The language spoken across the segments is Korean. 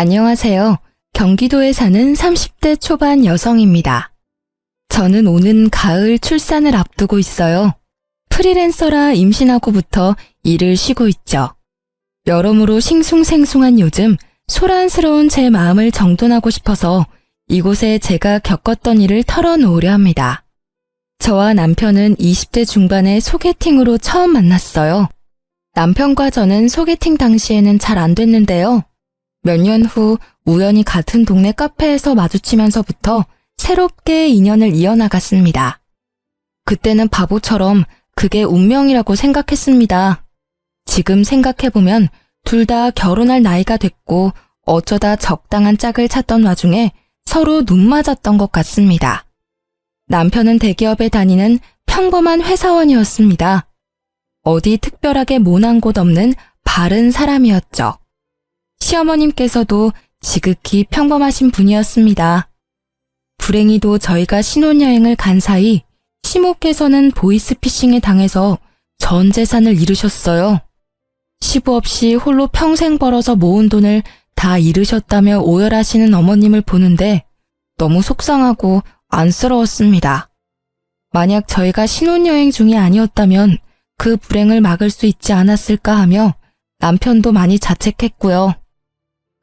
안녕하세요. 경기도에 사는 30대 초반 여성입니다. 저는 오는 가을 출산을 앞두고 있어요. 프리랜서라 임신하고부터 일을 쉬고 있죠. 여러모로 싱숭생숭한 요즘 소란스러운 제 마음을 정돈하고 싶어서 이곳에 제가 겪었던 일을 털어놓으려 합니다. 저와 남편은 20대 중반에 소개팅으로 처음 만났어요. 남편과 저는 소개팅 당시에는 잘 안 됐는데요. 몇 년 후 우연히 같은 동네 카페에서 마주치면서부터 새롭게 인연을 이어나갔습니다. 그때는 바보처럼 그게 운명이라고 생각했습니다. 지금 생각해보면 둘 다 결혼할 나이가 됐고 어쩌다 적당한 짝을 찾던 와중에 서로 눈 맞았던 것 같습니다. 남편은 대기업에 다니는 평범한 회사원이었습니다. 어디 특별하게 모난 곳 없는 바른 사람이었죠. 시어머님께서도 지극히 평범하신 분이었습니다. 불행히도 저희가 신혼여행을 간 사이 시모께서는 보이스피싱에 당해서 전 재산을 잃으셨어요. 시부 없이 홀로 평생 벌어서 모은 돈을 다 잃으셨다며 오열하시는 어머님을 보는데 너무 속상하고 안쓰러웠습니다. 만약 저희가 신혼여행 중이 아니었다면 그 불행을 막을 수 있지 않았을까 하며 남편도 많이 자책했고요.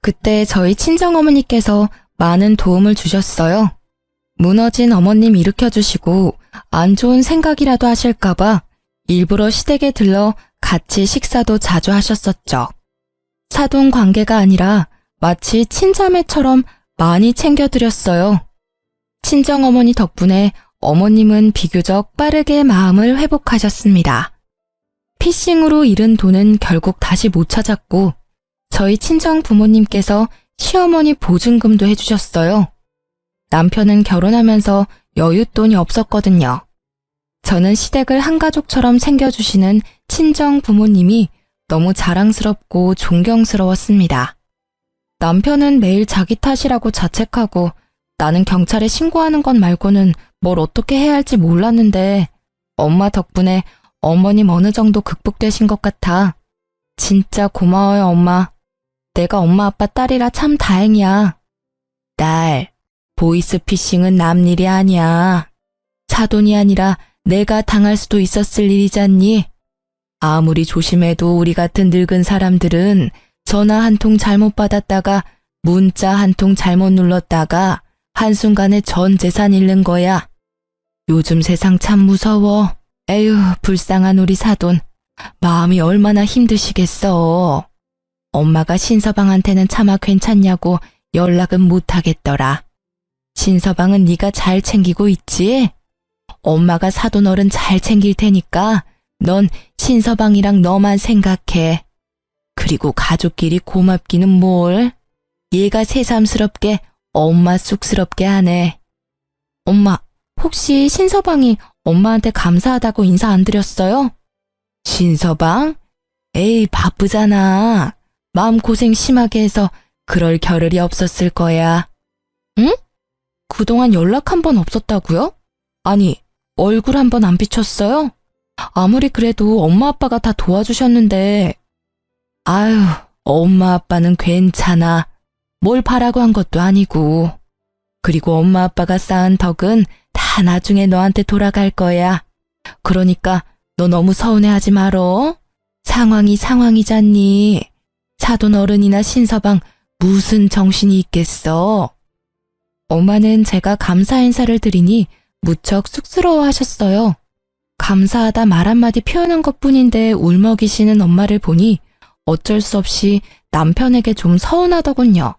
그때 저희 친정어머니께서 많은 도움을 주셨어요. 무너진 어머님 일으켜주시고 안 좋은 생각이라도 하실까봐 일부러 시댁에 들러 같이 식사도 자주 하셨었죠. 사돈 관계가 아니라 마치 친자매처럼 많이 챙겨드렸어요. 친정어머니 덕분에 어머님은 비교적 빠르게 마음을 회복하셨습니다. 피싱으로 잃은 돈은 결국 다시 못 찾았고 저희 친정 부모님께서 시어머니 보증금도 해주셨어요. 남편은 결혼하면서 여윳돈이 없었거든요. 저는 시댁을 한 가족처럼 챙겨주시는 친정 부모님이 너무 자랑스럽고 존경스러웠습니다. 남편은 매일 자기 탓이라고 자책하고 나는 경찰에 신고하는 것 말고는 뭘 어떻게 해야 할지 몰랐는데 엄마 덕분에 어머님 어느 정도 극복되신 것 같아. 진짜 고마워요, 엄마. 내가 엄마 아빠 딸이라 참 다행이야. 딸, 보이스피싱은 남 일이 아니야. 사돈이 아니라 내가 당할 수도 있었을 일이잖니. 아무리 조심해도 우리 같은 늙은 사람들은 전화 한 통 잘못 받았다가 문자 한 통 잘못 눌렀다가 한순간에 전 재산 잃는 거야. 요즘 세상 참 무서워. 에휴, 불쌍한 우리 사돈. 마음이 얼마나 힘드시겠어. 엄마가 신서방한테는 차마 괜찮냐고 연락은 못 하겠더라. 신서방은 네가 잘 챙기고 있지? 엄마가 사돈 어른 잘 챙길 테니까 넌 신서방이랑 너만 생각해. 그리고 가족끼리 고맙기는 뭘. 얘가 새삼스럽게 엄마 쑥스럽게 하네. 엄마, 혹시 신서방이 엄마한테 감사하다고 인사 안 드렸어요? 신서방? 에이, 바쁘잖아. 마음고생 심하게 해서 그럴 겨를이 없었을 거야. 응? 그동안 연락 한 번 없었다고요? 아니, 얼굴 한 번 안 비쳤어요? 아무리 그래도 엄마 아빠가 다 도와주셨는데. 아유, 엄마 아빠는 괜찮아. 뭘 바라고 한 것도 아니고. 그리고 엄마 아빠가 쌓은 덕은 다 나중에 너한테 돌아갈 거야. 그러니까 너 너무 서운해하지 말어. 상황이 상황이잖니. 사돈 어른이나 신서방 무슨 정신이 있겠어. 엄마는 제가 감사 인사를 드리니 무척 쑥스러워하셨어요. 감사하다 말 한마디 표현한 것뿐인데 울먹이시는 엄마를 보니 어쩔 수 없이 남편에게 좀 서운하더군요.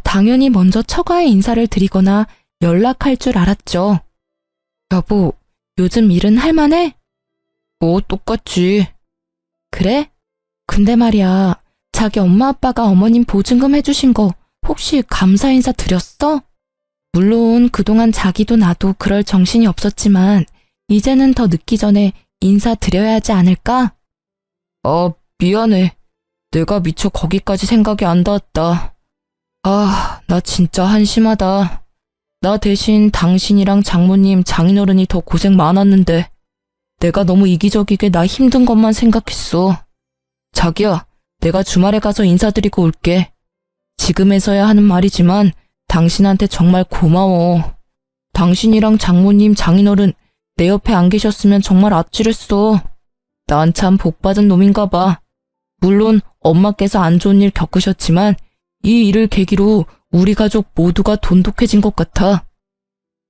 당연히 먼저 처가에 인사를 드리거나 연락할 줄 알았죠. 여보, 요즘 일은 할만해? 똑같지. 그래? 근데 말이야, 자기 엄마 아빠가 어머님 보증금 해주신 거 혹시 감사 인사 드렸어? 물론 그동안 자기도 나도 그럴 정신이 없었지만 이제는 더 늦기 전에 인사 드려야 하지 않을까? 미안해. 내가 미처 거기까지 생각이 안 닿았다. 나 진짜 한심하다. 나 대신 당신이랑 장모님, 장인어른이 더 고생 많았는데 내가 너무 이기적이게 나 힘든 것만 생각했어. 자기야, 내가 주말에 가서 인사드리고 올게. 지금에서야 하는 말이지만 당신한테 정말 고마워. 당신이랑 장모님, 장인어른 내 옆에 안 계셨으면 정말 아찔했어. 난 참 복받은 놈인가 봐. 물론 엄마께서 안 좋은 일 겪으셨지만 이 일을 계기로 우리 가족 모두가 돈독해진 것 같아.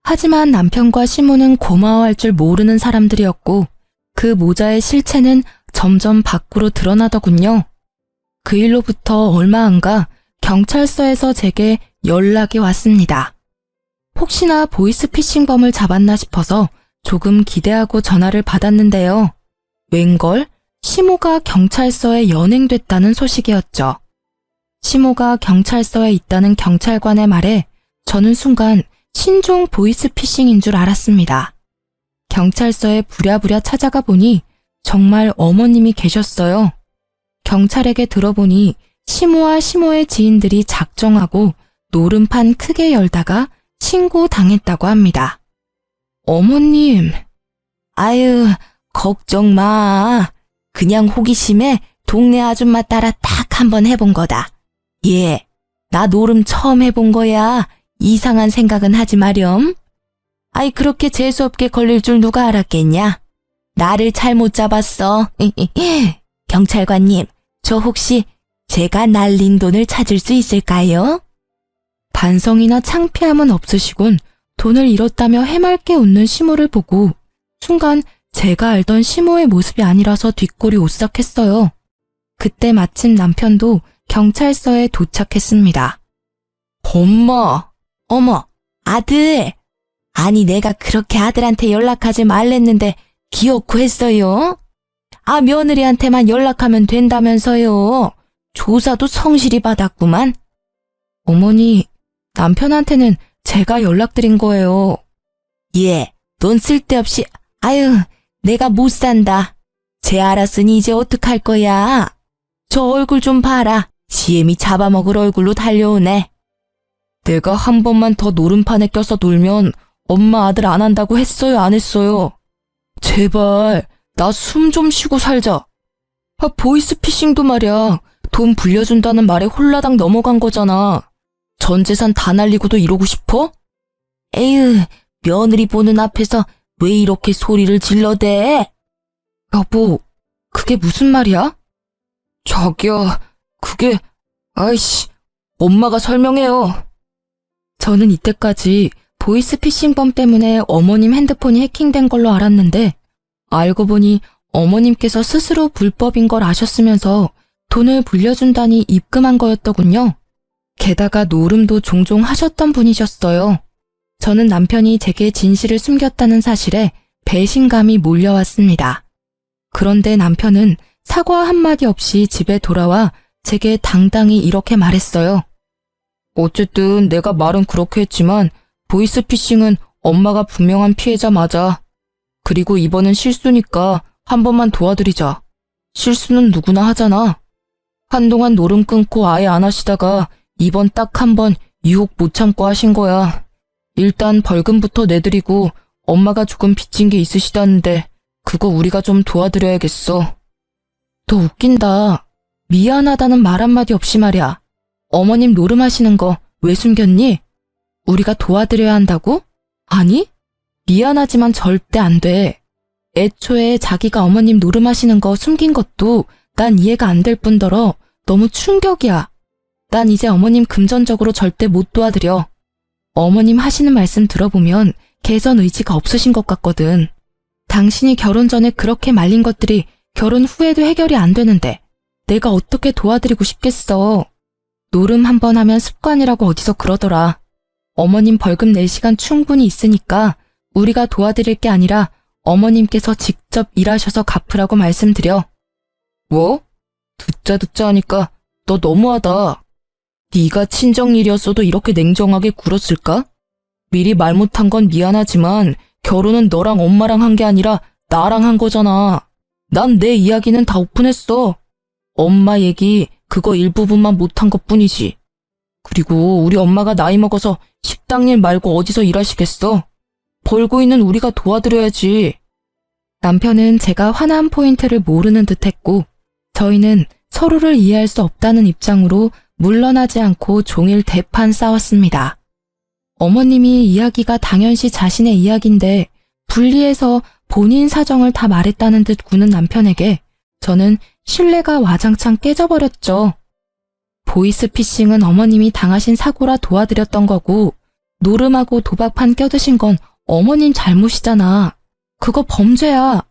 하지만 남편과 시모는 고마워할 줄 모르는 사람들이었고 그 모자의 실체는 점점 밖으로 드러나더군요. 그 일로부터 얼마 안 가 경찰서에서 제게 연락이 왔습니다. 혹시나 보이스피싱범을 잡았나 싶어서 조금 기대하고 전화를 받았는데요. 웬걸? 시모가 경찰서에 연행됐다는 소식이었죠. 시모가 경찰서에 있다는 경찰관의 말에 저는 순간 신종 보이스피싱인 줄 알았습니다. 경찰서에 부랴부랴 찾아가 보니 정말 어머님이 계셨어요. 경찰에게 들어보니 시모와 시모의 지인들이 작정하고 노름판 크게 열다가 신고당했다고 합니다. 어머님, 아유, 걱정 마. 그냥 호기심에 동네 아줌마 따라 딱 한번 해본 거다. 예, 나 노름 처음 해본 거야. 이상한 생각은 하지 마렴. 아이, 그렇게 재수없게 걸릴 줄 누가 알았겠냐? 나를 잘못 잡았어. 경찰관님, 저 혹시 제가 날린 돈을 찾을 수 있을까요? 반성이나 창피함은 없으시곤 돈을 잃었다며 해맑게 웃는 시모를 보고 순간 제가 알던 시모의 모습이 아니라서 뒷골이 오싹했어요. 그때 마침 남편도 경찰서에 도착했습니다. 엄마, 어머, 아들. 아니 내가 그렇게 아들한테 연락하지 말랬는데 기어코 했어요? 아, 며느리한테만 연락하면 된다면서요. 조사도 성실히 받았구만. 어머니, 남편한테는 제가 연락드린 거예요. 예, 돈 쓸데없이, 아유, 내가 못 산다. 쟤 알았으니 이제 어떡할 거야. 저 얼굴 좀 봐라. 지엠이 잡아먹을 얼굴로 달려오네. 내가 한 번만 더 노름판에 껴서 놀면 엄마 아들 안 한다고 했어요, 안 했어요? 제발, 나 숨 좀 쉬고 살자. 아, 보이스피싱도 말이야. 돈 불려준다는 말에 홀라당 넘어간 거잖아. 전 재산 다 날리고도 이러고 싶어? 에휴, 며느리 보는 앞에서 왜 이렇게 소리를 질러대? 여보, 그게 무슨 말이야? 자기야, 그게, 아이씨, 엄마가 설명해요. 저는 이때까지 보이스피싱범 때문에 어머님 핸드폰이 해킹된 걸로 알았는데 알고 보니 어머님께서 스스로 불법인 걸 아셨으면서 돈을 불려준다니 입금한 거였더군요. 게다가 노름도 종종 하셨던 분이셨어요. 저는 남편이 제게 진실을 숨겼다는 사실에 배신감이 몰려왔습니다. 그런데 남편은 사과 한마디 없이 집에 돌아와 제게 당당히 이렇게 말했어요. 어쨌든 내가 말은 그렇게 했지만 보이스피싱은 엄마가 분명한 피해자 맞아. 그리고 이번은 실수니까 한 번만 도와드리자. 실수는 누구나 하잖아. 한동안 노름 끊고 아예 안 하시다가 이번 딱 한 번 유혹 못 참고 하신 거야. 일단 벌금부터 내드리고 엄마가 조금 빚진 게 있으시다는데 그거 우리가 좀 도와드려야겠어. 너 웃긴다. 미안하다는 말 한마디 없이 말이야. 어머님 노름하시는 거 왜 숨겼니? 우리가 도와드려야 한다고? 아니, 미안하지만 절대 안 돼. 애초에 자기가 어머님 노름하시는 거 숨긴 것도 난 이해가 안 될 뿐더러 너무 충격이야. 난 이제 어머님 금전적으로 절대 못 도와드려. 어머님 하시는 말씀 들어보면 개선 의지가 없으신 것 같거든. 당신이 결혼 전에 그렇게 말린 것들이 결혼 후에도 해결이 안 되는데 내가 어떻게 도와드리고 싶겠어. 노름 한 번 하면 습관이라고 어디서 그러더라. 어머님 벌금 낼 시간 충분히 있으니까 우리가 도와드릴 게 아니라 어머님께서 직접 일하셔서 갚으라고 말씀드려. 뭐? 듣자 하니까 너 너무하다. 네가 친정일이었어도 이렇게 냉정하게 굴었을까? 미리 말 못한 건 미안하지만 결혼은 너랑 엄마랑 한 게 아니라 나랑 한 거잖아. 난 내 이야기는 다 오픈했어. 엄마 얘기 그거 일부분만 못한 것뿐이지. 그리고 우리 엄마가 나이 먹어서 식당 일 말고 어디서 일하시겠어? 벌고 있는 우리가 도와드려야지. 남편은 제가 화난 포인트를 모르는 듯했고 저희는 서로를 이해할 수 없다는 입장으로 물러나지 않고 종일 대판 싸웠습니다. 어머님이 이야기가 당연시 자신의 이야기인데 분리해서 본인 사정을 다 말했다는 듯 구는 남편에게 저는 신뢰가 와장창 깨져버렸죠. 보이스피싱은 어머님이 당하신 사고라 도와드렸던 거고 노름하고 도박판 껴드신 건 어머님 잘못이잖아. 그거 범죄야.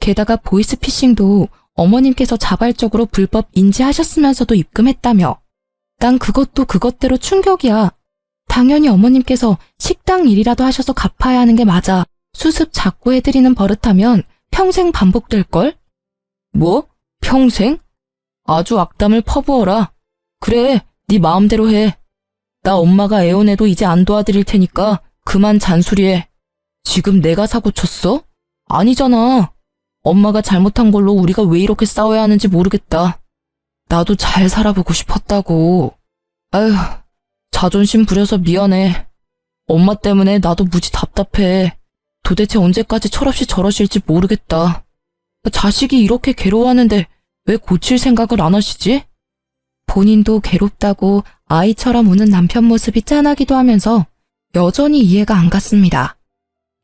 게다가 보이스피싱도 어머님께서 자발적으로 불법 인지하셨으면서도 입금했다며. 난 그것도 그것대로 충격이야. 당연히 어머님께서 식당 일이라도 하셔서 갚아야 하는 게 맞아. 수습 자꾸 해드리는 버릇하면 평생 반복될걸? 뭐? 평생? 아주 악담을 퍼부어라. 그래, 네 마음대로 해. 나 엄마가 애원해도 이제 안 도와드릴 테니까 그만 잔소리해. 지금 내가 사고 쳤어? 아니잖아. 엄마가 잘못한 걸로 우리가 왜 이렇게 싸워야 하는지 모르겠다. 나도 잘 살아보고 싶었다고. 아휴, 자존심 부려서 미안해. 엄마 때문에 나도 무지 답답해. 도대체 언제까지 철없이 저러실지 모르겠다. 자식이 이렇게 괴로워하는데 왜 고칠 생각을 안 하시지? 본인도 괴롭다고 아이처럼 우는 남편 모습이 짠하기도 하면서 여전히 이해가 안 갔습니다.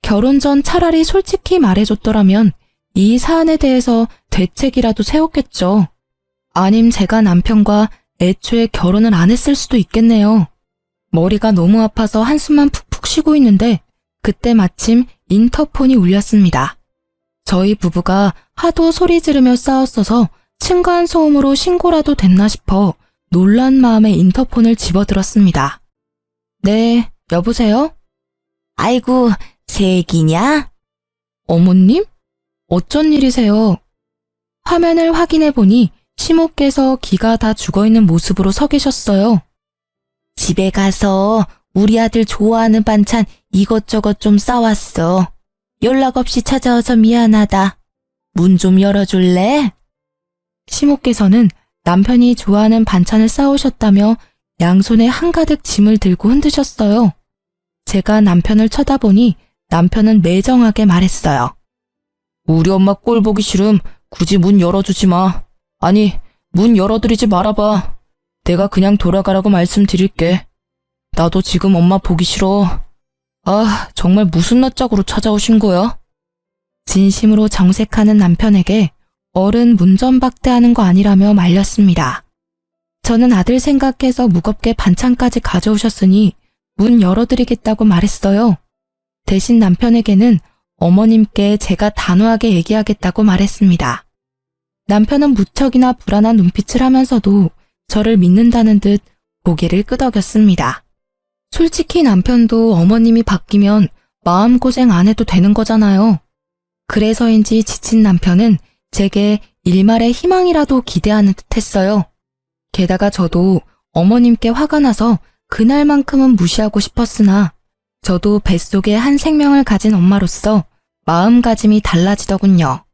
결혼 전 차라리 솔직히 말해줬더라면 이 사안에 대해서 대책이라도 세웠겠죠. 아님 제가 남편과 애초에 결혼을 안 했을 수도 있겠네요. 머리가 너무 아파서 한숨만 푹푹 쉬고 있는데 그때 마침 인터폰이 울렸습니다. 저희 부부가 하도 소리 지르며 싸웠어서 층간소음으로 신고라도 됐나 싶어 놀란 마음에 인터폰을 집어들었습니다. 네, 여보세요? 아이고, 새애기냐? 어머님? 어쩐 일이세요? 화면을 확인해 보니 시모께서 기가 다 죽어있는 모습으로 서 계셨어요. 집에 가서 우리 아들 좋아하는 반찬 이것저것 좀 싸왔어. 연락 없이 찾아와서 미안하다. 문 좀 열어줄래? 시모께서는 남편이 좋아하는 반찬을 싸오셨다며 양손에 한가득 짐을 들고 흔드셨어요. 제가 남편을 쳐다보니 남편은 매정하게 말했어요. 우리 엄마 꼴 보기 싫음 굳이 문 열어주지 마. 아니, 문 열어드리지 말아봐. 내가 그냥 돌아가라고 말씀드릴게. 나도 지금 엄마 보기 싫어. 아, 정말 무슨 낯짝으로 찾아오신 거야? 진심으로 정색하는 남편에게 어른 문전박대하는 거 아니라며 말렸습니다. 저는 아들 생각해서 무겁게 반찬까지 가져오셨으니 문 열어드리겠다고 말했어요. 대신 남편에게는 어머님께 제가 단호하게 얘기하겠다고 말했습니다. 남편은 무척이나 불안한 눈빛을 하면서도 저를 믿는다는 듯 고개를 끄덕였습니다. 솔직히 남편도 어머님이 바뀌면 마음고생 안 해도 되는 거잖아요. 그래서인지 지친 남편은 제게 일말의 희망이라도 기대하는 듯 했어요. 게다가 저도 어머님께 화가 나서 그날만큼은 무시하고 싶었으나 저도 뱃속에 한 생명을 가진 엄마로서 마음가짐이 달라지더군요.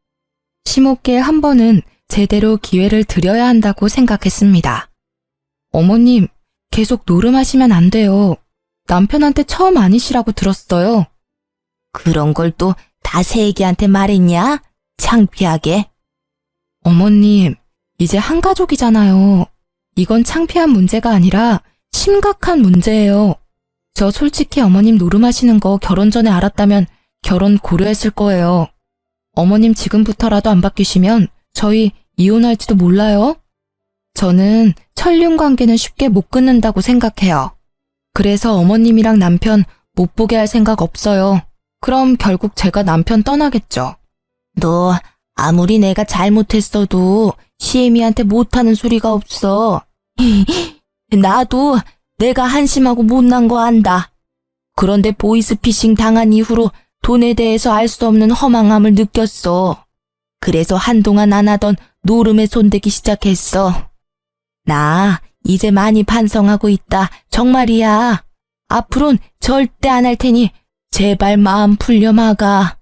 시모께 한 번은 제대로 기회를 드려야 한다고 생각했습니다. 어머님, 계속 노름하시면 안 돼요. 남편한테 처음 아니시라고 들었어요. 그런 걸 또 다 새애기한테 말했냐? 창피하게. 어머님, 이제 한 가족이잖아요. 이건 창피한 문제가 아니라 심각한 문제예요. 저 솔직히 어머님 노름하시는 거 결혼 전에 알았다면 결혼 고려했을 거예요. 어머님 지금부터라도 안 바뀌시면 저희 이혼할지도 몰라요. 저는 천륜 관계는 쉽게 못 끊는다고 생각해요. 그래서 어머님이랑 남편 못 보게 할 생각 없어요. 그럼 결국 제가 남편 떠나겠죠. 너 아무리 내가 잘못했어도 시애미한테 못하는 소리가 없어. 나도 내가 한심하고 못난 거 안다. 그런데 보이스피싱 당한 이후로 돈에 대해서 알 수 없는 허망함을 느꼈어. 그래서 한동안 안 하던 노름에 손대기 시작했어. 나 이제 많이 반성하고 있다. 정말이야. 앞으론 절대 안 할 테니 제발 마음 풀려 마가.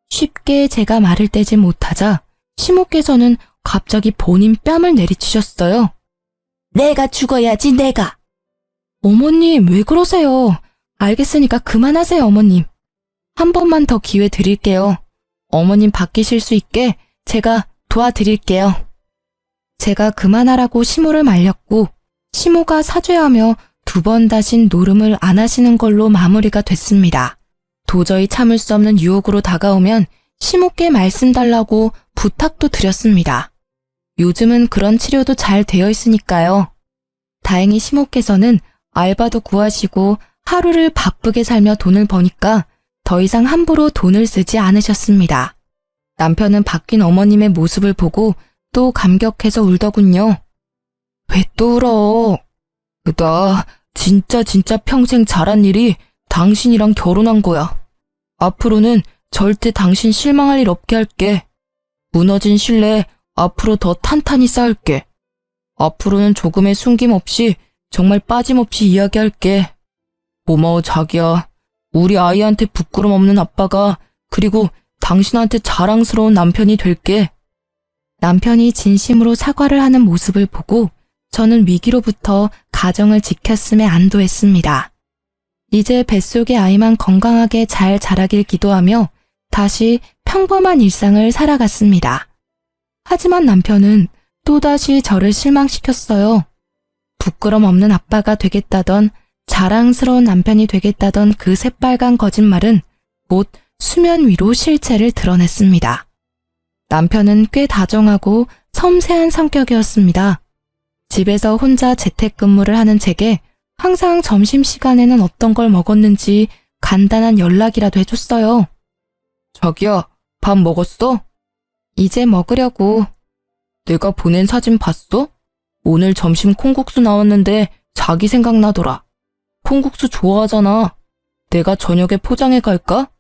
쉽게 제가 말을 떼지 못하자 시모께서는 갑자기 본인 뺨을 내리치셨어요. 내가 죽어야지 내가. 어머님 왜 그러세요? 알겠으니까 그만하세요 어머님. 한 번만 더 기회 드릴게요. 어머님 바뀌실 수 있게 제가 도와드릴게요. 제가 그만하라고 시모를 말렸고 시모가 사죄하며 2번 다신 노름을 안 하시는 걸로 마무리가 됐습니다. 도저히 참을 수 없는 유혹으로 다가오면 시모께 말씀 달라고 부탁도 드렸습니다. 요즘은 그런 치료도 잘 되어 있으니까요. 다행히 시모께서는 알바도 구하시고 하루를 바쁘게 살며 돈을 버니까 더 이상 함부로 돈을 쓰지 않으셨습니다. 남편은 바뀐 어머님의 모습을 보고 또 감격해서 울더군요. 왜 또 울어? 나 진짜 평생 잘한 일이 당신이랑 결혼한 거야. 앞으로는 절대 당신 실망할 일 없게 할게. 무너진 신뢰 앞으로 더 탄탄히 쌓을게. 앞으로는 조금의 숨김 없이 정말 빠짐없이 이야기할게. 고마워 자기야. 우리 아이한테 부끄럼 없는 아빠가 그리고 당신한테 자랑스러운 남편이 될게. 남편이 진심으로 사과를 하는 모습을 보고 저는 위기로부터 가정을 지켰음에 안도했습니다. 이제 뱃속의 아이만 건강하게 잘 자라길 기도하며 다시 평범한 일상을 살아갔습니다. 하지만 남편은 또다시 저를 실망시켰어요. 부끄럼 없는 아빠가 되겠다던 자랑스러운 남편이 되겠다던 그 새빨간 거짓말은 곧 수면 위로 실체를 드러냈습니다. 남편은 꽤 다정하고 섬세한 성격이었습니다. 집에서 혼자 재택근무를 하는 제게 항상 점심시간에는 어떤 걸 먹었는지 간단한 연락이라도 해줬어요. 자기야, 밥 먹었어? 이제 먹으려고. 내가 보낸 사진 봤어? 오늘 점심 콩국수 나왔는데 자기 생각나더라. 콩국수 좋아하잖아. 내가 저녁에 포장해 갈까?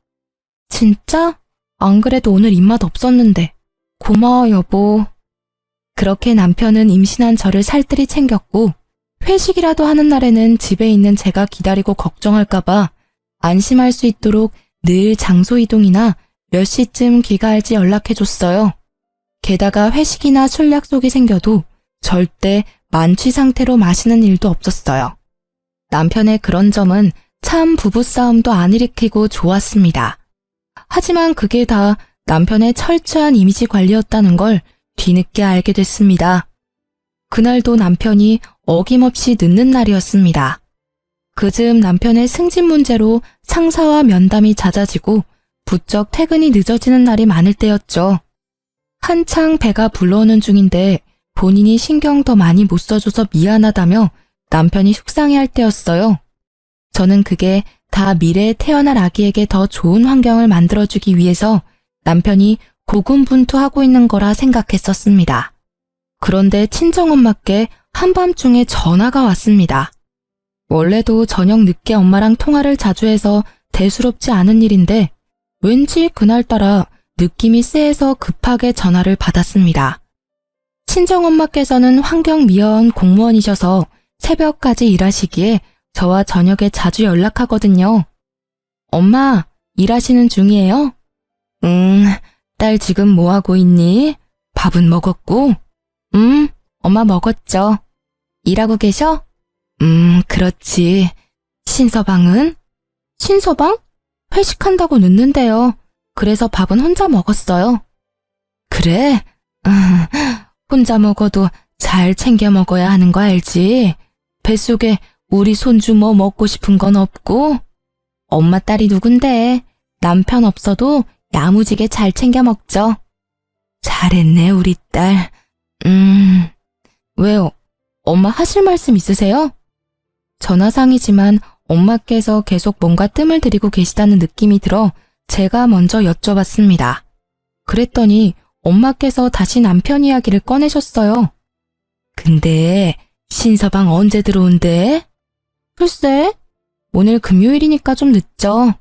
진짜? 안 그래도 오늘 입맛 없었는데. 고마워 여보. 그렇게 남편은 임신한 저를 살뜰히 챙겼고 회식이라도 하는 날에는 집에 있는 제가 기다리고 걱정할까봐 안심할 수 있도록 늘 장소 이동이나 몇 시쯤 귀가할지 연락해줬어요. 게다가 회식이나 술 약속이 생겨도 절대 만취 상태로 마시는 일도 없었어요. 남편의 그런 점은 참 부부싸움도 안 일으키고 좋았습니다. 하지만 그게 다 남편의 철저한 이미지 관리였다는 걸 뒤늦게 알게 됐습니다. 그날도 남편이 어김없이 늦는 날이었습니다. 그즈음 남편의 승진 문제로 상사와 면담이 잦아지고 부쩍 퇴근이 늦어지는 날이 많을 때였죠. 한창 배가 불러오는 중인데 본인이 신경 더 많이 못 써줘서 미안하다며 남편이 속상해할 때였어요. 저는 그게 다 미래에 태어날 아기에게 더 좋은 환경을 만들어주기 위해서 남편이 고군분투하고 있는 거라 생각했었습니다. 그런데 친정엄마께 한밤중에 전화가 왔습니다. 원래도 저녁 늦게 엄마랑 통화를 자주 해서 대수롭지 않은 일인데 왠지 그날따라 느낌이 쎄해서 급하게 전화를 받았습니다. 친정엄마께서는 환경미화원 공무원이셔서 새벽까지 일하시기에 저와 저녁에 자주 연락하거든요. 엄마, 일하시는 중이에요? 딸 지금 뭐하고 있니? 밥은 먹었고? 엄마 먹었죠. 일하고 계셔? 그렇지. 신서방은? 신서방? 회식한다고 늦는데요. 그래서 밥은 혼자 먹었어요. 그래? 혼자 먹어도 잘 챙겨 먹어야 하는 거 알지? 뱃속에 우리 손주 뭐 먹고 싶은 건 없고? 엄마 딸이 누군데? 남편 없어도 야무지게 잘 챙겨 먹죠. 잘했네, 우리 딸. 왜요? 엄마 하실 말씀 있으세요? 전화상이지만 엄마께서 계속 뭔가 뜸을 들이고 계시다는 느낌이 들어 제가 먼저 여쭤봤습니다. 그랬더니 엄마께서 다시 남편 이야기를 꺼내셨어요. 근데 신서방 언제 들어온대? 글쎄, 오늘 금요일이니까 좀 늦죠.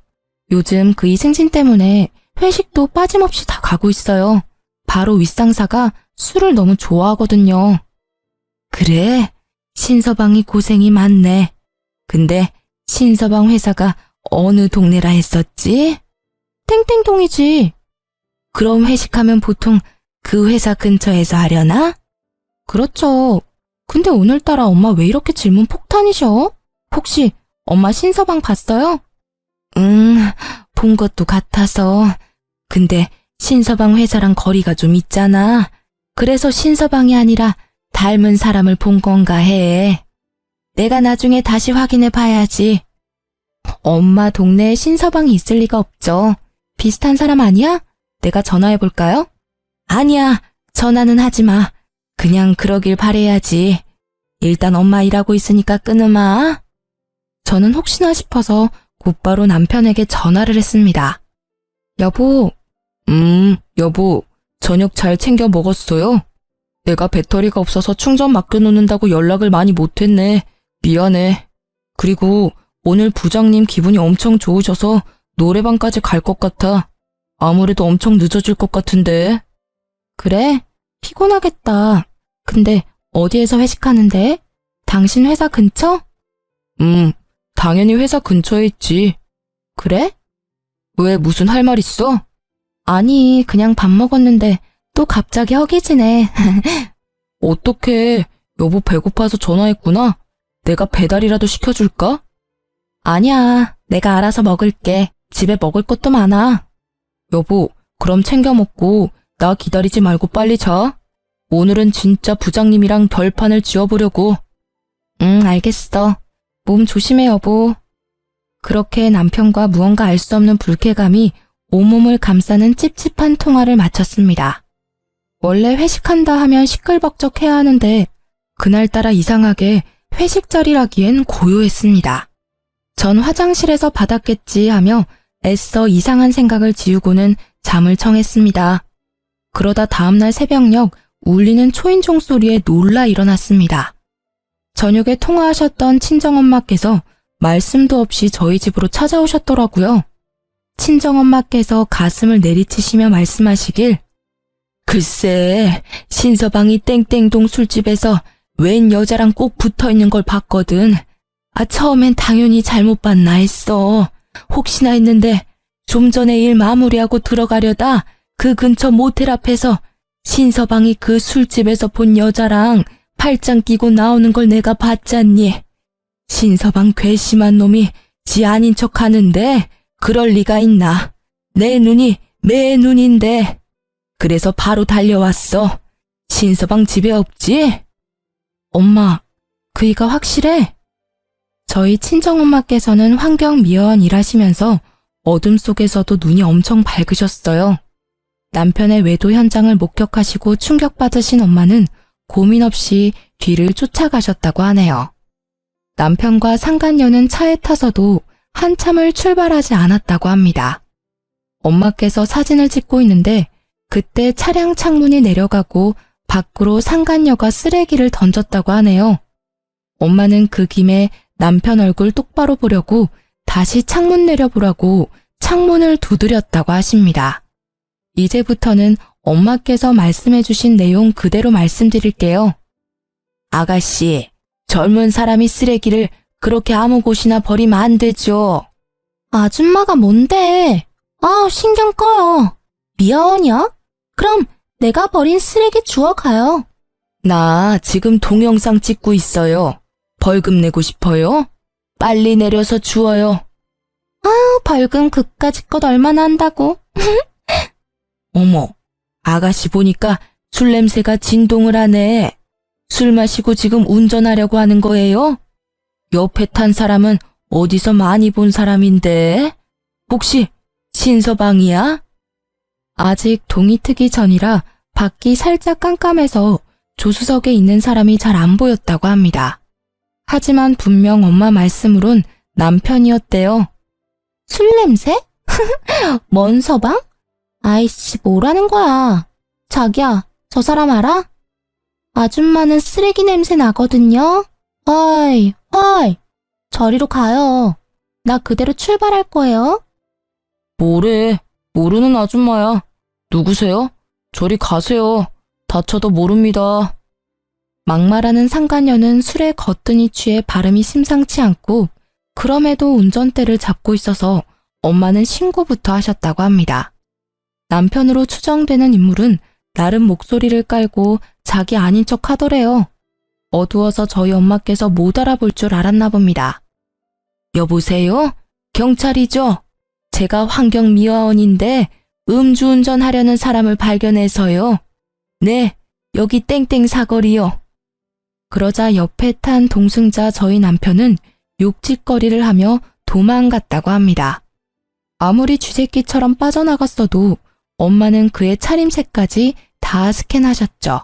요즘 그이 승진 때문에 회식도 빠짐없이 다 가고 있어요. 바로 윗상사가 술을 너무 좋아하거든요. 그래, 신서방이 고생이 많네. 근데 신서방 회사가 어느 동네라 했었지? 땡땡동이지. 그럼 회식하면 보통 그 회사 근처에서 하려나? 그렇죠. 근데 오늘따라 엄마 왜 이렇게 질문 폭탄이셔? 혹시 엄마 신서방 봤어요? 본 것도 같아서. 근데 신서방 회사랑 거리가 좀 있잖아. 그래서 신서방이 아니라 닮은 사람을 본 건가 해. 내가 나중에 다시 확인해 봐야지. 엄마 동네에 신서방이 있을 리가 없죠. 비슷한 사람 아니야? 내가 전화해 볼까요? 아니야, 전화는 하지 마. 그냥 그러길 바래야지. 일단 엄마 일하고 있으니까 끊으마. 저는 혹시나 싶어서 곧바로 남편에게 전화를 했습니다. 여보. 여보, 저녁 잘 챙겨 먹었어요? 내가 배터리가 없어서 충전 맡겨놓는다고 연락을 많이 못했네. 미안해. 그리고 오늘 부장님 기분이 엄청 좋으셔서 노래방까지 갈 것 같아. 아무래도 엄청 늦어질 것 같은데. 그래? 피곤하겠다. 근데 어디에서 회식하는데? 당신 회사 근처? 당연히 회사 근처에 있지. 그래? 왜 무슨 할 말 있어? 아니, 그냥 밥 먹었는데 또 갑자기 허기지네. 어떡해. 여보 배고파서 전화했구나. 내가 배달이라도 시켜줄까? 아니야, 내가 알아서 먹을게. 집에 먹을 것도 많아. 여보, 그럼 챙겨 먹고 나 기다리지 말고 빨리 자. 오늘은 진짜 부장님이랑 별판을 지어보려고. 응, 알겠어. 몸 조심해, 여보. 그렇게 남편과 무언가 알 수 없는 불쾌감이 온몸을 감싸는 찝찝한 통화를 마쳤습니다. 원래 회식한다 하면 시끌벅적해야 하는데 그날따라 이상하게 회식 자리라기엔 고요했습니다. 전 화장실에서 받았겠지 하며 애써 이상한 생각을 지우고는 잠을 청했습니다. 그러다 다음날 새벽녘 울리는 초인종 소리에 놀라 일어났습니다. 저녁에 통화하셨던 친정엄마께서 말씀도 없이 저희 집으로 찾아오셨더라고요. 친정엄마께서 가슴을 내리치시며 말씀하시길, 글쎄, 신서방이 땡땡동 술집에서 웬 여자랑 꼭 붙어있는 걸 봤거든. 처음엔 당연히 잘못 봤나 했어. 혹시나 했는데 좀 전에 일 마무리하고 들어가려다 그 근처 모텔 앞에서 신서방이 그 술집에서 본 여자랑 팔짱 끼고 나오는 걸 내가 봤잖니. 신서방 괘씸한 놈이 지 아닌 척 하는데 그럴 리가 있나. 내 눈이 매 눈인데. 그래서 바로 달려왔어. 신서방 집에 없지? 엄마, 그이가 확실해? 저희 친정엄마께서는 환경미화원 일하시면서 어둠 속에서도 눈이 엄청 밝으셨어요. 남편의 외도 현장을 목격하시고 충격받으신 엄마는 고민 없이 뒤를 쫓아가셨다고 하네요. 남편과 상간녀는 차에 타서도 한참을 출발하지 않았다고 합니다. 엄마께서 사진을 찍고 있는데 그때 차량 창문이 내려가고 밖으로 상간녀가 쓰레기를 던졌다고 하네요. 엄마는 그 김에 남편 얼굴 똑바로 보려고 다시 창문 내려보라고 창문을 두드렸다고 하십니다. 이제부터는 엄마께서 말씀해주신 내용 그대로 말씀드릴게요. 아가씨, 젊은 사람이 쓰레기를 그렇게 아무 곳이나 버리면 안 되죠. 아줌마가 뭔데? 신경 꺼요. 미아원이야? 그럼 내가 버린 쓰레기 주워가요. 나 지금 동영상 찍고 있어요. 벌금 내고 싶어요? 빨리 내려서 주워요. 벌금 그까짓 것 얼마나 한다고? 어머, 아가씨 보니까 술 냄새가 진동을 하네. 술 마시고 지금 운전하려고 하는 거예요? 옆에 탄 사람은 어디서 많이 본 사람인데? 혹시 신서방이야? 아직 동이 트기 전이라 밖이 살짝 깜깜해서 조수석에 있는 사람이 잘 안 보였다고 합니다. 하지만 분명 엄마 말씀으론 남편이었대요. 술 냄새? 뭔 서방? 아이씨, 뭐라는 거야. 자기야, 저 사람 알아? 아줌마는 쓰레기 냄새 나거든요. 어이, 저리로 가요. 나 그대로 출발할 거예요. 뭐래, 모르는 아줌마야. 누구세요? 저리 가세요. 다쳐도 모릅니다. 막말하는 상간녀는 술에 거뜬히 취해 발음이 심상치 않고 그럼에도 운전대를 잡고 있어서 엄마는 신고부터 하셨다고 합니다. 남편으로 추정되는 인물은 나름 목소리를 깔고 자기 아닌 척 하더래요. 어두워서 저희 엄마께서 못 알아볼 줄 알았나 봅니다. 여보세요? 경찰이죠? 제가 환경미화원인데 음주운전하려는 사람을 발견해서요. 네, 여기 땡땡 사거리요. 그러자 옆에 탄 동승자 저희 남편은 욕짓거리를 하며 도망갔다고 합니다. 아무리 쥐새끼처럼 빠져나갔어도 엄마는 그의 차림새까지 다 스캔하셨죠.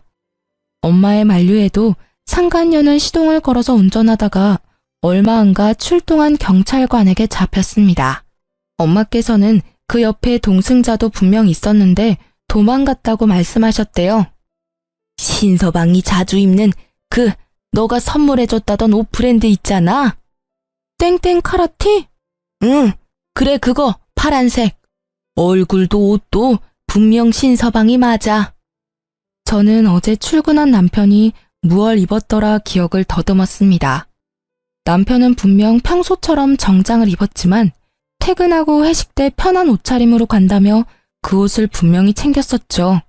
엄마의 만류에도 상간녀는 시동을 걸어서 운전하다가 얼마 안가 출동한 경찰관에게 잡혔습니다. 엄마께서는 그 옆에 동승자도 분명 있었는데 도망갔다고 말씀하셨대요. 신서방이 자주 입는 너가 선물해줬다던 옷 브랜드 있잖아. 땡땡 카라티? 응, 그래 그거 파란색. 얼굴도 옷도 분명 신서방이 맞아. 저는 어제 출근한 남편이 무얼 입었더라 기억을 더듬었습니다. 남편은 분명 평소처럼 정장을 입었지만 퇴근하고 회식 때 편한 옷차림으로 간다며 그 옷을 분명히 챙겼었죠.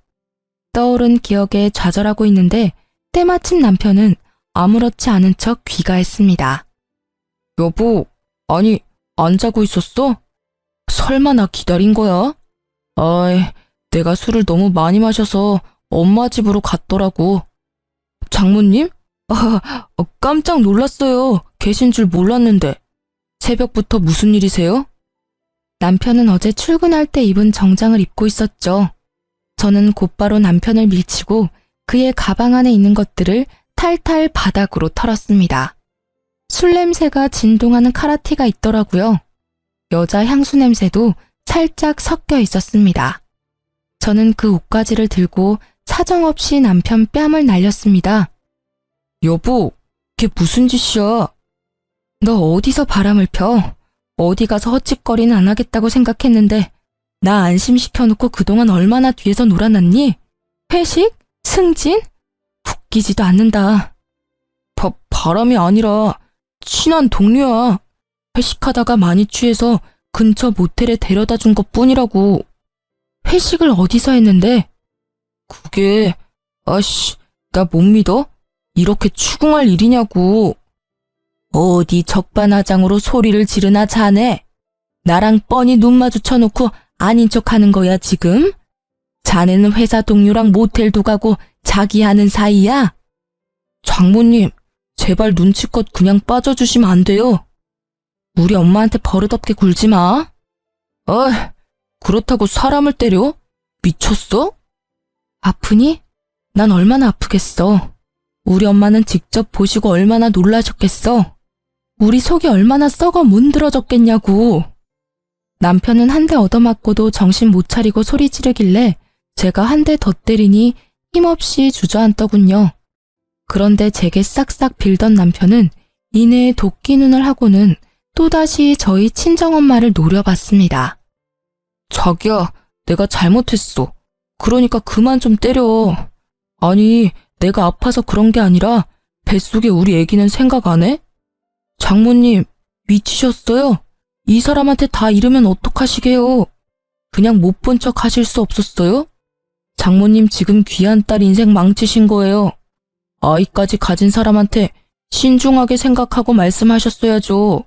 떠오른 기억에 좌절하고 있는데 때마침 남편은 아무렇지 않은 척 귀가했습니다. 여보, 아니 안 자고 있었어? 설마 나 기다린 거야? 아이, 내가 술을 너무 많이 마셔서 엄마 집으로 갔더라고. 장모님? 깜짝 놀랐어요. 계신 줄 몰랐는데. 새벽부터 무슨 일이세요? 남편은 어제 출근할 때 입은 정장을 입고 있었죠. 저는 곧바로 남편을 밀치고 그의 가방 안에 있는 것들을 탈탈 바닥으로 털었습니다. 술 냄새가 진동하는 카라티가 있더라고요. 여자 향수 냄새도 살짝 섞여 있었습니다. 저는 그 옷가지를 들고 사정없이 남편 뺨을 날렸습니다. 여보, 그게 무슨 짓이야? 너 어디서 바람을 펴? 어디 가서 헛짓거리는 안 하겠다고 생각했는데 나 안심시켜놓고 그동안 얼마나 뒤에서 놀아놨니? 회식? 승진? 웃기지도 않는다. 바람이 아니라 친한 동료야. 회식하다가 많이 취해서 근처 모텔에 데려다 준 것뿐이라고. 회식을 어디서 했는데? 그게 나 못 믿어? 이렇게 추궁할 일이냐고. 어디 적반하장으로 소리를 지르나 자네. 나랑 뻔히 눈 마주쳐놓고 아닌 척하는 거야 지금? 자네는 회사 동료랑 모텔도 가고 자기 하는 사이야? 장모님, 제발 눈치껏 그냥 빠져주시면 안 돼요. 우리 엄마한테 버릇없게 굴지 마. 그렇다고 사람을 때려? 미쳤어? 아프니? 난 얼마나 아프겠어. 우리 엄마는 직접 보시고 얼마나 놀라셨겠어. 우리 속이 얼마나 썩어 문드러졌겠냐고. 남편은 한 대 얻어맞고도 정신 못 차리고 소리 지르길래 제가 한 대 더 때리니 힘없이 주저앉더군요. 그런데 제게 싹싹 빌던 남편은 이내에 도끼 눈을 하고는 또다시 저희 친정엄마를 노려봤습니다. 자기야, 내가 잘못했어. 그러니까 그만 좀 때려. 아니, 내가 아파서 그런 게 아니라 뱃속에 우리 애기는 생각 안 해? 장모님, 미치셨어요? 이 사람한테 다 이러면 어떡하시게요? 그냥 못 본 척 하실 수 없었어요? 장모님 지금 귀한 딸 인생 망치신 거예요. 아이까지 가진 사람한테 신중하게 생각하고 말씀하셨어야죠.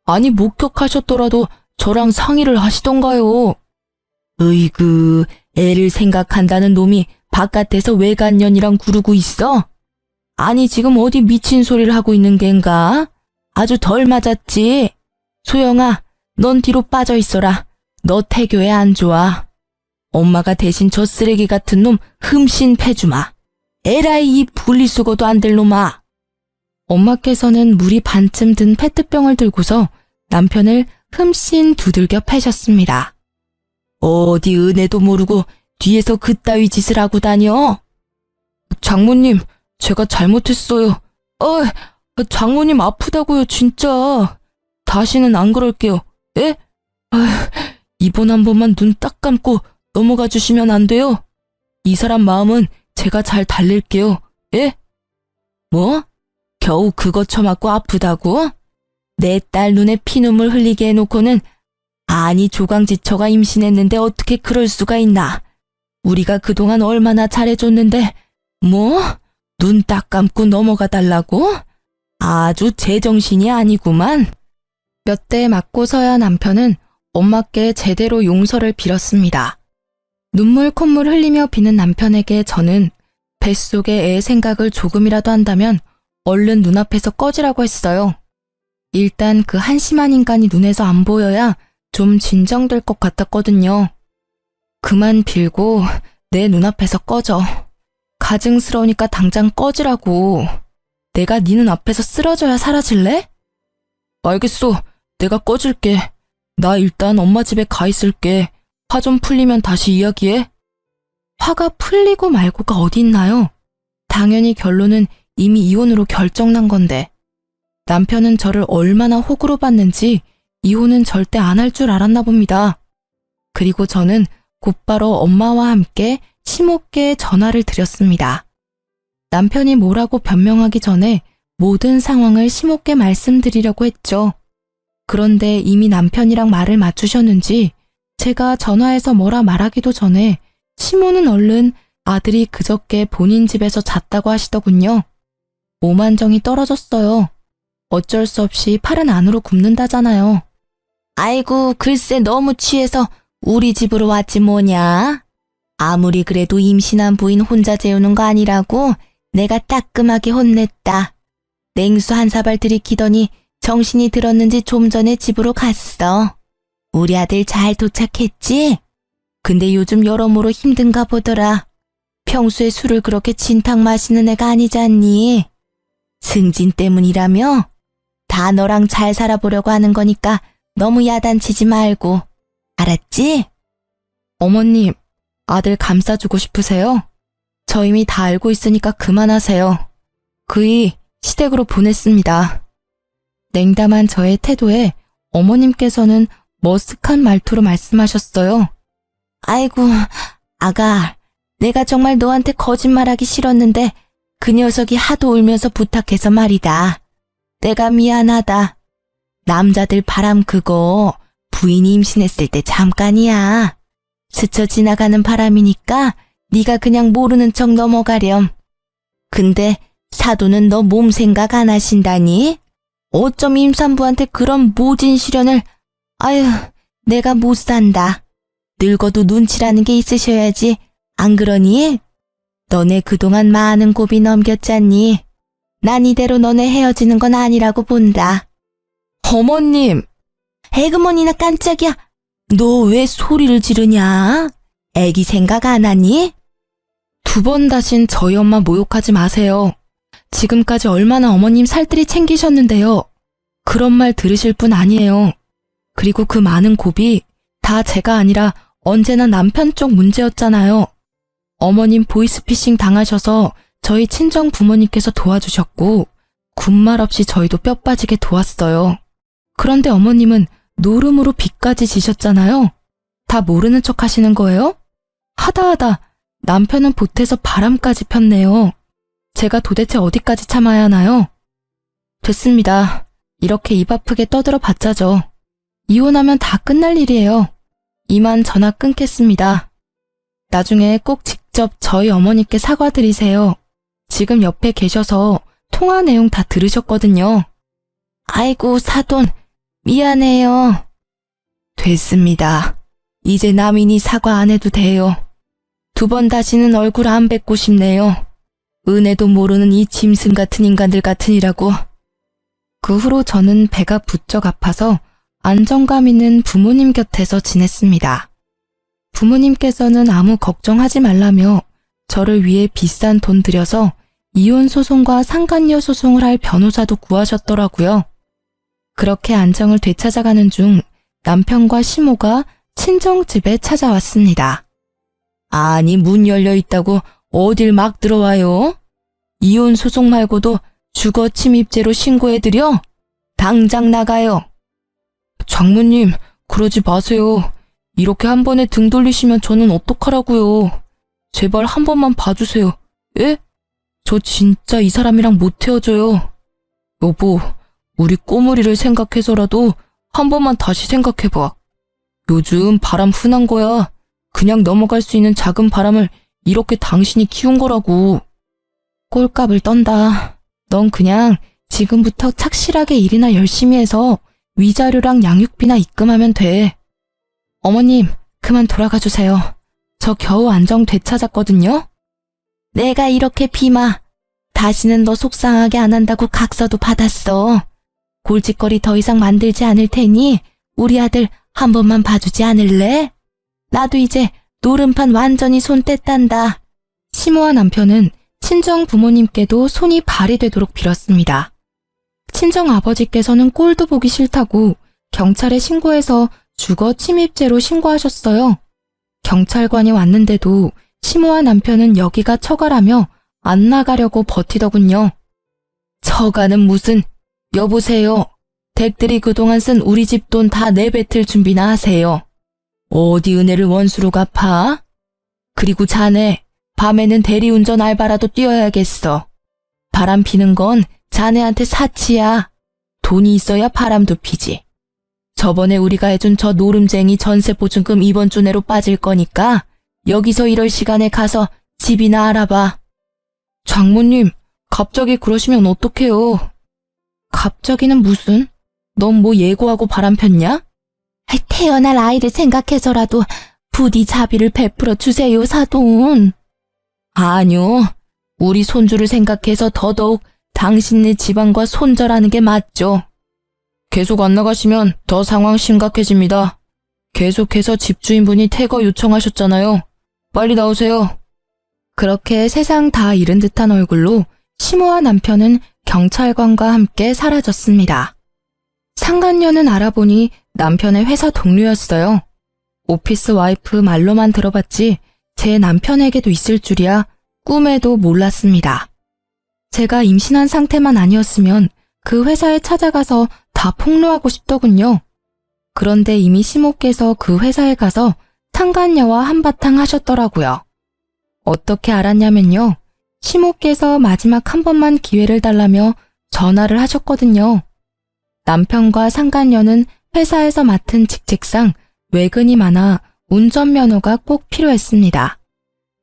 아니 목격하셨더라도 저랑 상의를 하시던가요. 으이그, 애를 생각한다는 놈이 바깥에서 외간년이랑 구르고 있어? 아니 지금 어디 미친 소리를 하고 있는 겐가? 아주 덜 맞았지? 소영아, 넌 뒤로 빠져 있어라. 너 태교에 안 좋아. 엄마가 대신 저 쓰레기 같은 놈 흠씬 패주마. 에라이 이 분리수거도 안 될 놈아. 엄마께서는 물이 반쯤 든 페트병을 들고서 남편을 흠씬 두들겨 패셨습니다. 어디 은혜도 모르고 뒤에서 그따위 짓을 하고 다녀? 장모님, 제가 잘못했어요. 장모님 아프다고요, 진짜. 다시는 안 그럴게요. 예? 이번 한 번만 눈 딱 감고 넘어가 주시면 안 돼요? 이 사람 마음은 제가 잘 달랠게요. 예? 뭐? 겨우 그거 처맞고 아프다고? 내 딸 눈에 피눈물 흘리게 해놓고는 아니 조강지처가 임신했는데 어떻게 그럴 수가 있나? 우리가 그동안 얼마나 잘해줬는데 뭐? 눈 딱 감고 넘어가 달라고? 아주 제정신이 아니구만. 몇 대 맞고서야 남편은 엄마께 제대로 용서를 빌었습니다. 눈물 콧물 흘리며 비는 남편에게 저는 뱃속의 애 생각을 조금이라도 한다면 얼른 눈앞에서 꺼지라고 했어요. 일단 그 한심한 인간이 눈에서 안 보여야 좀 진정될 것 같았거든요. 그만 빌고 내 눈앞에서 꺼져. 가증스러우니까 당장 꺼지라고. 내가 네 눈앞에서 쓰러져야 사라질래? 알겠어. 내가 꺼질게. 나 일단 엄마 집에 가 있을게. 화 좀 풀리면 다시 이야기해. 화가 풀리고 말고가 어디 있나요? 당연히 결론은 이미 이혼으로 결정난 건데. 남편은 저를 얼마나 호구로 봤는지 이혼은 절대 안 할 줄 알았나 봅니다. 그리고 저는 곧바로 엄마와 함께 심호께 전화를 드렸습니다. 남편이 뭐라고 변명하기 전에 모든 상황을 심호께 말씀드리려고 했죠. 그런데 이미 남편이랑 말을 맞추셨는지 제가 전화해서 뭐라 말하기도 전에 심호는 얼른 아들이 그저께 본인 집에서 잤다고 하시더군요. 오만정이 떨어졌어요. 어쩔 수 없이 팔은 안으로 굽는다잖아요. 아이고, 글쎄 너무 취해서 우리 집으로 왔지 뭐냐. 아무리 그래도 임신한 부인 혼자 재우는 거 아니라고 내가 따끔하게 혼냈다. 냉수 한 사발 들이키더니 정신이 들었는지 좀 전에 집으로 갔어. 우리 아들 잘 도착했지? 근데 요즘 여러모로 힘든가 보더라. 평소에 술을 그렇게 진탕 마시는 애가 아니잖니. 승진 때문이라며? 다 너랑 잘 살아보려고 하는 거니까 너무 야단치지 말고. 알았지? 어머님, 아들 감싸주고 싶으세요? 저 이미 다 알고 있으니까 그만하세요. 그이 시댁으로 보냈습니다. 냉담한 저의 태도에 어머님께서는 머쓱한 말투로 말씀하셨어요. 아이고, 아가, 내가 정말 너한테 거짓말하기 싫었는데 그 녀석이 하도 울면서 부탁해서 말이다. 내가 미안하다. 남자들 바람 그거 부인이 임신했을 때 잠깐이야. 스쳐 지나가는 바람이니까 네가 그냥 모르는 척 넘어가렴. 근데 사돈은 너 몸 생각 안 하신다니? 어쩜 임산부한테 그런 모진 시련을. 아유, 내가 못 산다. 늙어도 눈치라는 게 있으셔야지. 안 그러니? 너네 그동안 많은 고비 넘겼잖니. 난 이대로 너네 헤어지는 건 아니라고 본다. 어머님! 에그머니나 깜짝이야. 너 왜 소리를 지르냐? 애기 생각 안 하니? 2번 다신 저희 엄마 모욕하지 마세요. 지금까지 얼마나 어머님 살뜰히 챙기셨는데요. 그런 말 들으실 분 아니에요. 그리고 그 많은 고비 다 제가 아니라 언제나 남편 쪽 문제였잖아요. 어머님 보이스피싱 당하셔서 저희 친정 부모님께서 도와주셨고 군말 없이 저희도 뼈 빠지게 도왔어요. 그런데 어머님은 노름으로 빚까지 지셨잖아요. 다 모르는 척 하시는 거예요? 하다하다 남편은 보태서 바람까지 폈네요. 제가 도대체 어디까지 참아야 하나요? 됐습니다. 이렇게 입 아프게 떠들어 봤자죠. 이혼하면 다 끝날 일이에요. 이만 전화 끊겠습니다. 나중에 꼭 직접 저희 어머니께 사과드리세요. 지금 옆에 계셔서 통화 내용 다 들으셨거든요. 아이고 사돈, 미안해요. 됐습니다. 이제 남인이 사과 안 해도 돼요. 2번 다시는 얼굴 안 뵙고 싶네요. 은혜도 모르는 이 짐승 같은 인간들 같으니라고. 그 후로 저는 배가 부쩍 아파서 안정감 있는 부모님 곁에서 지냈습니다. 부모님께서는 아무 걱정하지 말라며 저를 위해 비싼 돈 들여서 이혼 소송과 상간녀 소송을 할 변호사도 구하셨더라고요. 그렇게 안정을 되찾아가는 중 남편과 시모가 친정집에 찾아왔습니다. 아니, 문 열려 있다고 어딜 막 들어와요? 이혼 소송 말고도 주거 침입죄로 신고해드려? 당장 나가요. 장모님, 그러지 마세요. 이렇게 한 번에 등 돌리시면 저는 어떡하라고요. 제발 한 번만 봐주세요. 예? 저 진짜 이 사람이랑 못 헤어져요. 여보, 우리 꼬물이를 생각해서라도 한 번만 다시 생각해봐. 요즘 바람 흔한 거야. 그냥 넘어갈 수 있는 작은 바람을 이렇게 당신이 키운 거라고. 꼴값을 떤다. 넌 그냥 지금부터 착실하게 일이나 열심히 해서 위자료랑 양육비나 입금하면 돼. 어머님, 그만 돌아가 주세요. 저 겨우 안정 되찾았거든요. 내가 이렇게 비마. 다시는 너 속상하게 안 한다고 각서도 받았어. 골칫거리 더 이상 만들지 않을 테니 우리 아들 한 번만 봐주지 않을래? 나도 이제 노름판 완전히 손 뗐단다. 시모와 남편은 친정 부모님께도 손이 발이 되도록 빌었습니다. 친정 아버지께서는 꼴도 보기 싫다고 경찰에 신고해서 주거 침입죄로 신고하셨어요. 경찰관이 왔는데도 시모와 남편은 여기가 처가라며 안 나가려고 버티더군요. 처가는 무슨, 여보세요. 댁들이 그동안 쓴 우리 집 돈 다 내뱉을 준비나 하세요. 어디 은혜를 원수로 갚아? 그리고 자네, 밤에는 대리운전 알바라도 뛰어야겠어. 바람 피는 건 자네한테 사치야. 돈이 있어야 바람도 피지. 저번에 우리가 해준 저 노름쟁이 전세보증금 이번 주 내로 빠질 거니까 여기서 이럴 시간에 가서 집이나 알아봐. 장모님, 갑자기 그러시면 어떡해요? 갑자기는 무슨? 넌 뭐 예고하고 바람 폈냐? 태어날 아이를 생각해서라도 부디 자비를 베풀어 주세요, 사돈. 아니요, 우리 손주를 생각해서 더더욱 당신네 집안과 손절하는 게 맞죠. 계속 안 나가시면 더 상황 심각해집니다. 계속해서 집주인분이 퇴거 요청하셨잖아요. 빨리 나오세요. 그렇게 세상 다 잃은 듯한 얼굴로 시모와 남편은 경찰관과 함께 사라졌습니다. 상간녀는 알아보니 남편의 회사 동료였어요. 오피스 와이프 말로만 들어봤지 제 남편에게도 있을 줄이야 꿈에도 몰랐습니다. 제가 임신한 상태만 아니었으면 그 회사에 찾아가서 다 폭로하고 싶더군요. 그런데 이미 시모께서 그 회사에 가서 상간녀와 한바탕 하셨더라고요. 어떻게 알았냐면요. 시모께서 마지막 한 번만 기회를 달라며 전화를 하셨거든요. 남편과 상간녀는 회사에서 맡은 직책상 외근이 많아 운전면허가 꼭 필요했습니다.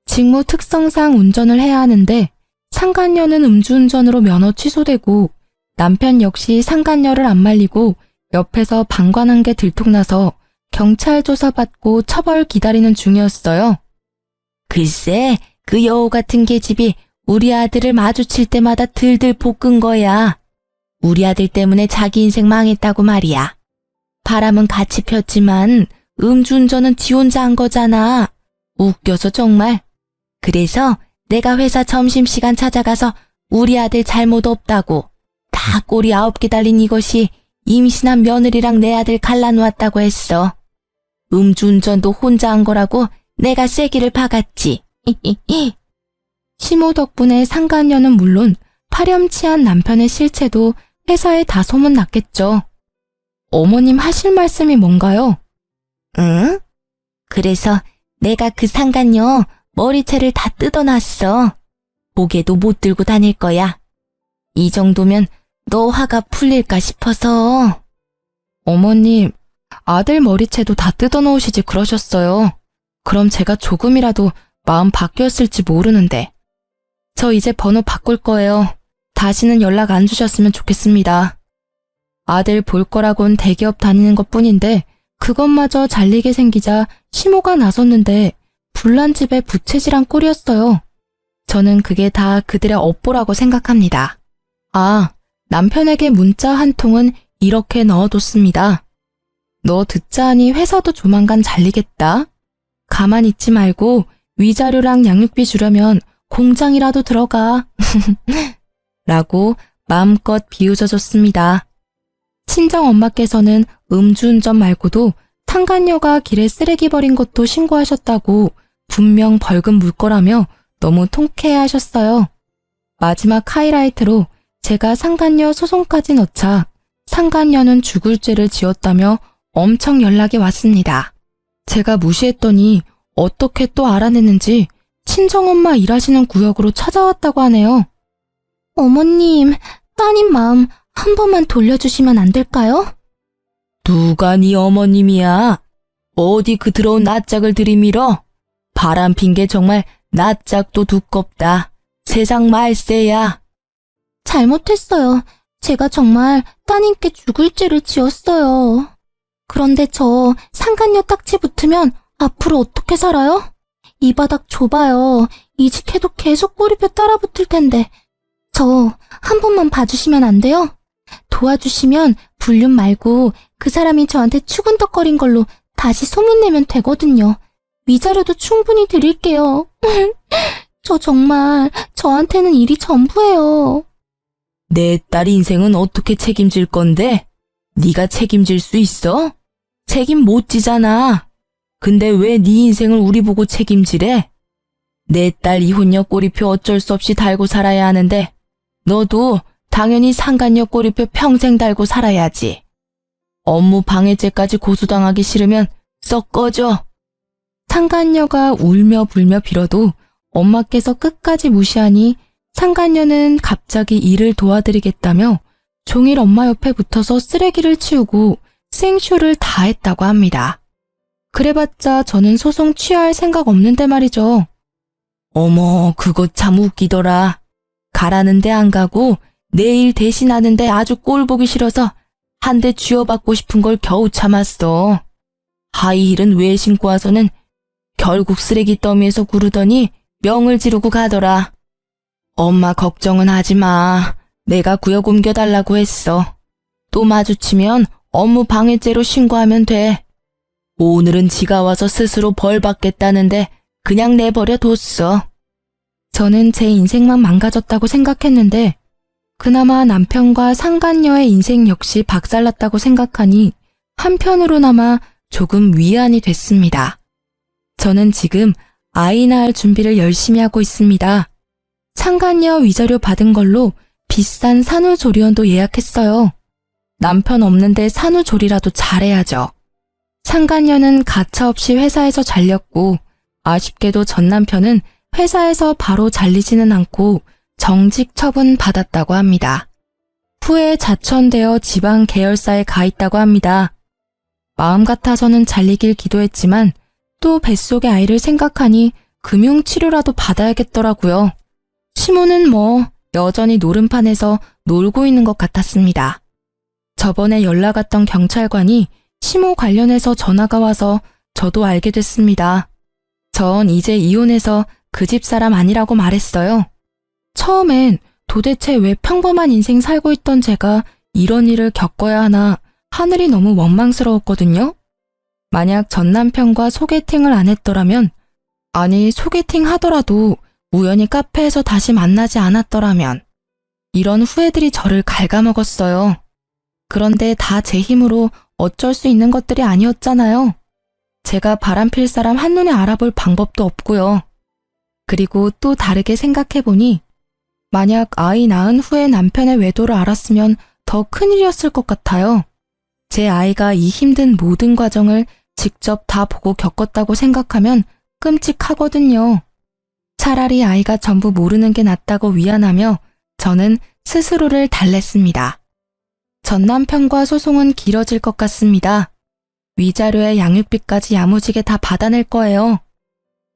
직무 특성상 운전을 해야 하는데 상간녀는 음주운전으로 면허 취소되고 남편 역시 상간녀를 안 말리고 옆에서 방관한 게 들통나서 경찰 조사받고 처벌 기다리는 중이었어요. 글쎄, 그 여우 같은 계집이 우리 아들을 마주칠 때마다 들들 볶은 거야. 우리 아들 때문에 자기 인생 망했다고 말이야. 바람은 같이 폈지만 음주운전은 지 혼자 한 거잖아. 웃겨서 정말. 그래서 내가 회사 점심시간 찾아가서 우리 아들 잘못 없다고 다 꼬리 9개 달린 이것이 임신한 며느리랑 내 아들 갈라놓았다고 했어. 음주운전도 혼자 한 거라고 내가 쐐기를 박았지. 시모 덕분에 상간녀는 물론 파렴치한 남편의 실체도 회사에 다 소문났겠죠. 어머님 하실 말씀이 뭔가요? 응? 그래서 내가 그 상간녀 머리채를 다 뜯어놨어. 고개도 못 들고 다닐 거야. 이 정도면 너 화가 풀릴까 싶어서. 어머님, 아들 머리채도 다 뜯어놓으시지 그러셨어요. 그럼 제가 조금이라도 마음 바뀌었을지 모르는데. 저 이제 번호 바꿀 거예요. 다시는 연락 안 주셨으면 좋겠습니다. 아들 볼 거라곤 대기업 다니는 것뿐인데 그것마저 잘리게 생기자 시모가 나섰는데 불난 집에 부채질한 꼴이었어요. 저는 그게 다 그들의 업보라고 생각합니다. 아, 남편에게 문자 한 통은 이렇게 넣어뒀습니다. 너 듣자 하니 회사도 조만간 잘리겠다. 가만히 있지 말고 위자료랑 양육비 주려면 공장이라도 들어가. 라고 마음껏 비웃어줬습니다. 친정 엄마께서는 음주운전 말고도 상간녀가 길에 쓰레기 버린 것도 신고하셨다고 분명 벌금 물 거라며 너무 통쾌해하셨어요. 마지막 하이라이트로 제가 상간녀 소송까지 넣자 상간녀는 죽을 죄를 지었다며 엄청 연락이 왔습니다. 제가 무시했더니 어떻게 또 알아냈는지 친정엄마 일하시는 구역으로 찾아왔다고 하네요. 어머님, 따님 마음 한 번만 돌려주시면 안 될까요? 누가 네 어머님이야? 어디 그 더러운 낯짝을 들이밀어? 바람 핀 게 정말 낯짝도 두껍다. 세상 말세야. 잘못했어요. 제가 정말 따님께 죽을 죄를 지었어요. 그런데 저 상간녀 딱지 붙으면 앞으로 어떻게 살아요? 이 바닥 좁아요. 이직해도 계속 꼬리표 따라붙을 텐데 저 한 번만 봐주시면 안 돼요? 도와주시면 불륜 말고 그 사람이 저한테 추근덕거린 걸로 다시 소문내면 되거든요. 위자료도 충분히 드릴게요. 저 정말 저한테는 일이 전부예요. 내 딸 인생은 어떻게 책임질 건데? 네가 책임질 수 있어? 책임 못 지잖아. 근데 왜 네 인생을 우리 보고 책임지래? 내 딸 이혼녀 꼬리표 어쩔 수 없이 달고 살아야 하는데 너도 당연히 상간녀 꼬리표 평생 달고 살아야지. 업무 방해죄까지 고소당하기 싫으면 썩 꺼져. 상간녀가 울며 불며 빌어도 엄마께서 끝까지 무시하니 상간녀는 갑자기 일을 도와드리겠다며 종일 엄마 옆에 붙어서 쓰레기를 치우고 생쇼를 다 했다고 합니다. 그래봤자 저는 소송 취하할 생각 없는데 말이죠. 어머, 그거 참 웃기더라. 가라는데 안 가고 내일 대신하는데 아주 꼴 보기 싫어서 한 대 쥐어받고 싶은 걸 겨우 참았어. 하이힐은 왜 신고 와서는 결국 쓰레기 더미에서 구르더니 명을 지르고 가더라. 엄마 걱정은 하지 마. 내가 구역 옮겨달라고 했어. 또 마주치면 업무 방해죄로 신고하면 돼. 오늘은 지가 와서 스스로 벌 받겠다는데 그냥 내버려 뒀어. 저는 제 인생만 망가졌다고 생각했는데 그나마 남편과 상간녀의 인생 역시 박살났다고 생각하니 한편으로나마 조금 위안이 됐습니다. 저는 지금 아이 낳을 준비를 열심히 하고 있습니다. 상간녀 위자료 받은 걸로 비싼 산후조리원도 예약했어요. 남편 없는데 산후조리라도 잘해야죠. 상간녀는 가차없이 회사에서 잘렸고 아쉽게도 전 남편은 회사에서 바로 잘리지는 않고 정직 처분 받았다고 합니다. 후에 자천되어 지방 계열사에 가 있다고 합니다. 마음 같아서는 잘리길 기도했지만 또 뱃속의 아이를 생각하니 금융치료라도 받아야겠더라고요. 시모는 뭐 여전히 노름판에서 놀고 있는 것 같았습니다. 저번에 연락 왔던 경찰관이 시모 관련해서 전화가 와서 저도 알게 됐습니다. 전 이제 이혼해서 그 집 사람 아니라고 말했어요. 처음엔 도대체 왜 평범한 인생 살고 있던 제가 이런 일을 겪어야 하나 하늘이 너무 원망스러웠거든요. 만약 전 남편과 소개팅을 안 했더라면, 아니 소개팅 하더라도 우연히 카페에서 다시 만나지 않았더라면 이런 후회들이 저를 갉아먹었어요. 그런데 다 제 힘으로 어쩔 수 있는 것들이 아니었잖아요. 제가 바람필 사람 한눈에 알아볼 방법도 없고요. 그리고 또 다르게 생각해보니 만약 아이 낳은 후에 남편의 외도를 알았으면 더 큰일이었을 것 같아요. 제 아이가 이 힘든 모든 과정을 직접 다 보고 겪었다고 생각하면 끔찍하거든요. 차라리 아이가 전부 모르는 게 낫다고 위안하며 저는 스스로를 달랬습니다. 전 남편과 소송은 길어질 것 같습니다. 위자료에 양육비까지 야무지게 다 받아낼 거예요.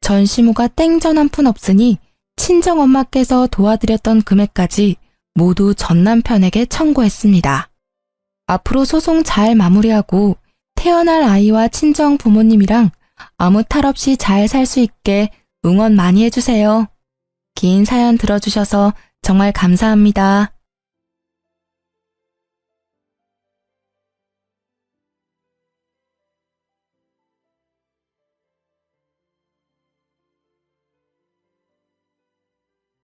전 시모가 땡전 한 푼 없으니 친정엄마께서 도와드렸던 금액까지 모두 전 남편에게 청구했습니다. 앞으로 소송 잘 마무리하고 태어날 아이와 친정 부모님이랑 아무 탈 없이 잘 살 수 있게 응원 많이 해주세요. 긴 사연 들어주셔서 정말 감사합니다.